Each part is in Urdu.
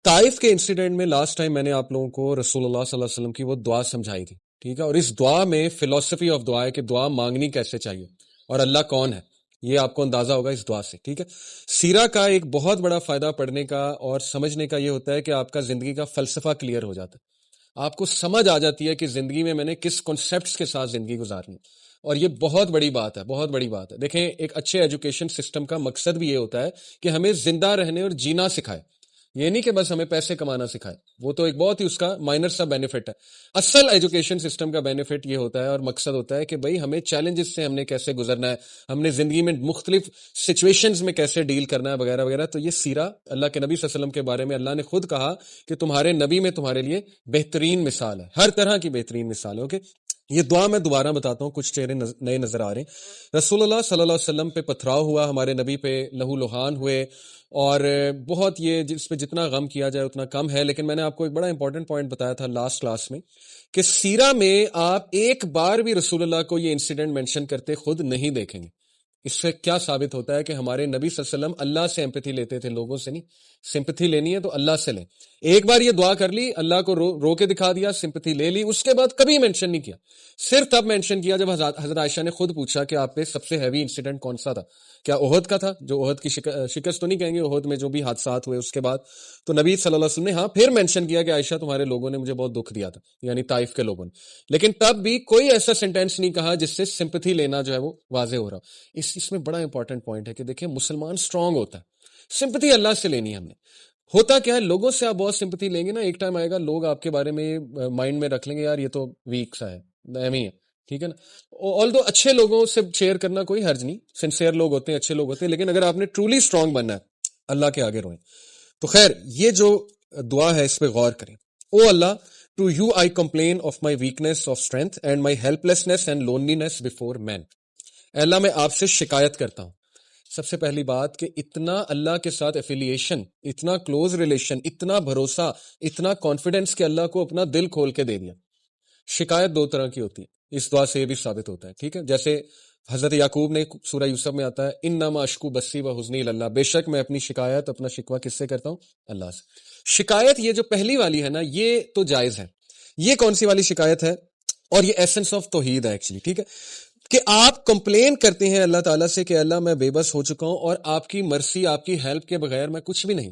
طائف کے انسیڈنٹ میں لاسٹ ٹائم میں نے آپ لوگوں کو رسول اللہ صلی اللہ علیہ وسلم کی وہ دعا سمجھائی تھی، ٹھیک ہے، اور اس دعا میں فلسفی آف دعا ہے کہ دعا مانگنی کیسے چاہیے اور اللہ کون ہے، یہ آپ کو اندازہ ہوگا اس دعا سے، ٹھیک ہے۔ سیرہ کا ایک بہت بڑا فائدہ پڑھنے کا اور سمجھنے کا یہ ہوتا ہے کہ آپ کا زندگی کا فلسفہ کلیئر ہو جاتا ہے، آپ کو سمجھ آ جاتی ہے کہ زندگی میں نے کس کنسیپٹس کے ساتھ زندگی گزارنی ہے، اور یہ بہت بڑی بات ہے، بہت بڑی بات ہے۔ دیکھیں، ایک اچھے ایجوکیشن سسٹم کا مقصد بھی یہ ہوتا ہے کہ ہمیں زندہ رہنے اور جینا سکھائے، یہ نہیں کہ بس ہمیں پیسے کمانا سکھائے، وہ تو ایک بہت ہی اس کا مائنر سا بینیفٹ ہے۔ اصل ایجوکیشن سسٹم کا بینیفٹ یہ ہوتا ہے اور مقصد ہوتا ہے کہ بھئی ہمیں چیلنجز سے ہم نے کیسے گزرنا ہے، ہم نے زندگی میں مختلف سچویشنز میں کیسے ڈیل کرنا ہے وغیرہ وغیرہ۔ تو یہ سیرہ اللہ کے نبی صلی اللہ علیہ وسلم کے بارے میں اللہ نے خود کہا کہ تمہارے نبی میں تمہارے لیے بہترین مثال ہے، ہر طرح کی بہترین مثال ہے۔ اوکے، یہ دعا میں دوبارہ بتاتا ہوں، کچھ چہرے نئے نظر آ رہے ہیں۔ رسول اللہ صلی اللہ علیہ وسلم پہ پتھراؤ ہوا، ہمارے نبی پہ لہو لہان ہوئے، اور بہت یہ جس پہ جتنا غم کیا جائے اتنا کم ہے، لیکن میں نے آپ کو ایک بڑا امپورٹنٹ پوائنٹ بتایا تھا لاسٹ کلاس میں کہ سیرہ میں آپ ایک بار بھی رسول اللہ کو یہ انسیڈنٹ مینشن کرتے خود نہیں دیکھیں گے۔ اس سے کیا ثابت ہوتا ہے کہ ہمارے نبی صلی اللہ علیہ وسلم اللہ سے ایمپیتھی لیتے تھے، لوگوں سے نہیں۔ سمپتھی لینی ہے تو اللہ سے لیں۔ ایک بار یہ دعا کر لی، اللہ کو رو کے دکھا دیا، سمپتھی لے لی، اس کے بعد کبھی مینشن نہیں کیا۔ صرف تب مینشن کیا جب حضرت عائشہ نے خود پوچھا کہ آپ پہ سب سے ہیوی انسیڈنٹ کون سا تھا؟ کیا احد کا تھا؟ جو احد کی شکست تو نہیں کہیں گے، احد میں جو بھی حادثات ہوئے اس کے بعد تو نبی صلی اللہ علیہ وسلم نے ہاں پھر مینشن کیا کہ عائشہ تمہارے لوگوں نے مجھے بہت دکھ دیا تھا، یعنی طائف کے لوگوں نے، لیکن تب بھی کوئی ایسا سینٹینس نہیں کہا جس سے سمپتھی لینا جو ہے وہ واضح ہو رہا۔ اس میں بڑا امپورٹنٹ پوائنٹ ہے کہ دیکھیں مسلمان اسٹرانگ ہوتا ہے، سمپتھی اللہ سے لینی ہے ہم نے۔ ہوتا کیا ہے، لوگوں سے آپ بہت سمپتھی لیں گے نا، ایک ٹائم آئے گا لوگ آپ کے بارے میں مائنڈ میں رکھ لیں گے یار یہ تو ویک سا ہے، ایم ہی ہے، ٹھیک ہے نا۔ آلدو اچھے لوگوں سے شیئر کرنا کوئی حرج نہیں، سنسیئر لوگ ہوتے ہیں، اچھے لوگ ہوتے ہیں، لیکن اگر آپ نے ٹرولی اسٹرانگ بننا ہے اللہ کے آگے روئیں۔ تو خیر، یہ جو دعا ہے اس پہ غور کریں۔ O Allah, to you I complain of my weakness of strength and my helplessness and loneliness before man. اے اللہ، میں آپ سے شکایت کرتا ہوں۔ سب سے پہلی بات کہ اتنا اللہ کے ساتھ ایفیلیشن، اتنا کلوز ریلیشن، اتنا بھروسہ، اتنا کانفیڈنس کہ اللہ کو اپنا دل کھول کے دے دیا۔ شکایت دو طرح کی ہوتی ہے، اس دعا سے یہ بھی ثابت ہوتا ہے، ٹھیک ہے۔ جیسے حضرت یعقوب نے سورہ یوسف میں آتا ہے انما اشکو بسی و حزنی اللہ، بے شک میں اپنی شکایت، اپنا شکوہ کس سے کرتا ہوں؟ اللہ سے۔ شکایت یہ جو پہلی والی ہے نا، یہ تو جائز ہے۔ یہ کون سی والی شکایت ہے؟ اور یہ ایسنس آف توحید ہے ایکچولی، ٹھیک ہے، کہ آپ کمپلین کرتے ہیں اللہ تعالیٰ سے کہ اللہ میں بے بس ہو چکا ہوں اور آپ کی مرسی، آپ کی ہیلپ کے بغیر میں کچھ بھی نہیں۔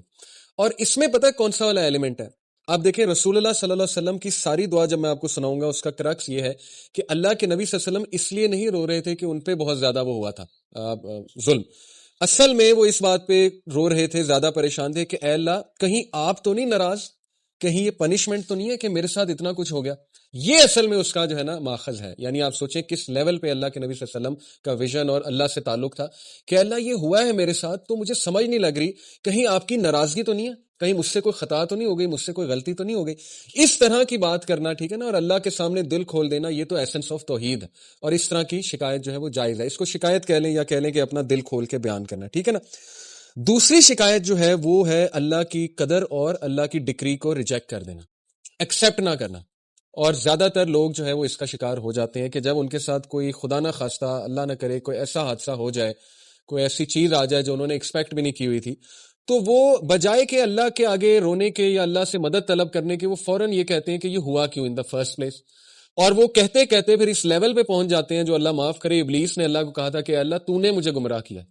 اور اس میں پتہ ہے کون سا والا ایلیمنٹ ہے؟ آپ دیکھیں رسول اللہ صلی اللہ علیہ وسلم کی ساری دعا جب میں آپ کو سناؤں گا، اس کا کرکس یہ ہے کہ اللہ کے نبی صلی اللہ علیہ وسلم اس لیے نہیں رو رہے تھے کہ ان پہ بہت زیادہ وہ ہوا تھا ظلم، اصل میں وہ اس بات پہ رو رہے تھے، زیادہ پریشان تھے کہ اے اللہ کہیں آپ تو نہیں ناراض، کہیں یہ پنشمنٹ تو نہیں ہے کہ میرے ساتھ اتنا کچھ ہو گیا۔ یہ اصل میں اس کا جو ہے نا ماخذ ہے۔ یعنی آپ سوچیں کس لیول پہ اللہ کے نبی صلی اللہ علیہ وسلم کا ویژن اور اللہ سے تعلق تھا کہ اللہ یہ ہوا ہے میرے ساتھ تو مجھے سمجھ نہیں لگ رہی، کہیں آپ کی ناراضگی تو نہیں ہے، کہیں مجھ سے کوئی خطا تو نہیں ہو گئی، مجھ سے کوئی غلطی تو نہیں ہو گئی۔ اس طرح کی بات کرنا، ٹھیک ہے نا، اور اللہ کے سامنے دل کھول دینا، یہ تو ایسنس آف توحید ہے، اور اس طرح کی شکایت جو ہے وہ جائز ہے۔ اس کو شکایت کہہ لیں یا کہہ لیں کہ اپنا دل کھول کے بیان کرنا، ٹھیک ہے نا۔ دوسری شکایت جو ہے وہ ہے اللہ کی قدر اور اللہ کی ڈکری کو ریجیکٹ کر دینا، ایکسیپٹ نہ کرنا۔ اور زیادہ تر لوگ جو ہے وہ اس کا شکار ہو جاتے ہیں کہ جب ان کے ساتھ کوئی خدا نہ خواستہ، اللہ نہ کرے، کوئی ایسا حادثہ ہو جائے، کوئی ایسی چیز آ جائے جو انہوں نے ایکسپیکٹ بھی نہیں کی ہوئی تھی، تو وہ بجائے کہ اللہ کے آگے رونے کے یا اللہ سے مدد طلب کرنے کے، وہ فوراً یہ کہتے ہیں کہ یہ ہوا کیوں ان دا فرسٹ پلیس۔ اور وہ کہتے کہتے پھر اس لیول پہ پہنچ جاتے ہیں جو اللہ معاف کرے، ابلیس نے اللہ کو کہا تھا کہ اللہ تو نے مجھے گمراہ کیا۔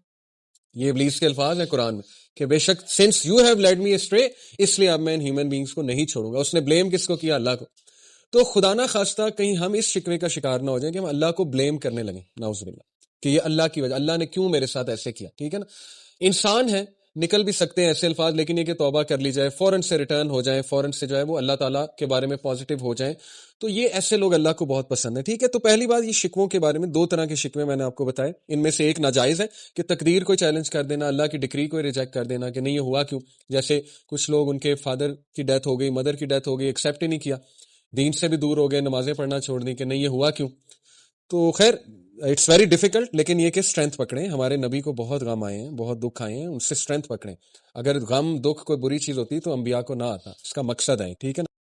یہ ابلیس کے الفاظ ہیں قرآن میں کہ بے شک since you have led me astray, اس لیے اب میں ان ہیومن بینگز کو نہیں چھوڑوں گا۔ اس نے بلیم کس کو کیا؟ اللہ کو۔ تو خدا نہ خواستہ کہیں ہم اس شکوے کا شکار نہ ہو جائیں کہ ہم اللہ کو بلیم کرنے لگیں، نعوذ باللہ، کہ یہ اللہ کی وجہ، اللہ نے کیوں میرے ساتھ ایسے کیا، ٹھیک ہے نا۔ انسان ہے، نکل بھی سکتے ہیں ایسے الفاظ، لیکن یہ کہ توبہ کر لی جائے، فوراً سے ریٹرن ہو جائیں، فوراً سے جو ہے وہ اللہ تعالیٰ کے بارے میں پازیٹیو ہو جائیں، تو یہ ایسے لوگ اللہ کو بہت پسند ہیں، ٹھیک ہے۔ تو پہلی بات، یہ شکووں کے بارے میں دو طرح کے شکوے میں نے آپ کو بتائے، ان میں سے ایک ناجائز ہے کہ تقدیر کو چیلنج کر دینا، اللہ کی ڈکری کو ریجیکٹ کر دینا کہ نہیں یہ ہوا کیوں، جیسے کچھ لوگ ان کے فادر کی ڈیتھ ہو گئی، مدر کی ڈیتھ ہو گئی، ایکسیپٹ ہی نہیں کیا، دین سے بھی دور ہو گئے، نمازیں پڑھنا چھوڑ دی کہ نہیں یہ ہوا کیوں۔ تو خیر اٹس ویری ڈیفیکلٹ، لیکن یہ کہ اسٹرینتھ پکڑیں، ہمارے نبی کو بہت غم آئے ہیں، بہت دکھ آئے ہیں، ان سے اسٹرینتھ پکڑیں۔ اگر غم دکھ کوئی بری چیز ہوتی تو انبیاء کو نہ آتا، اس کا مقصد ہے، ٹھیک ہے نا۔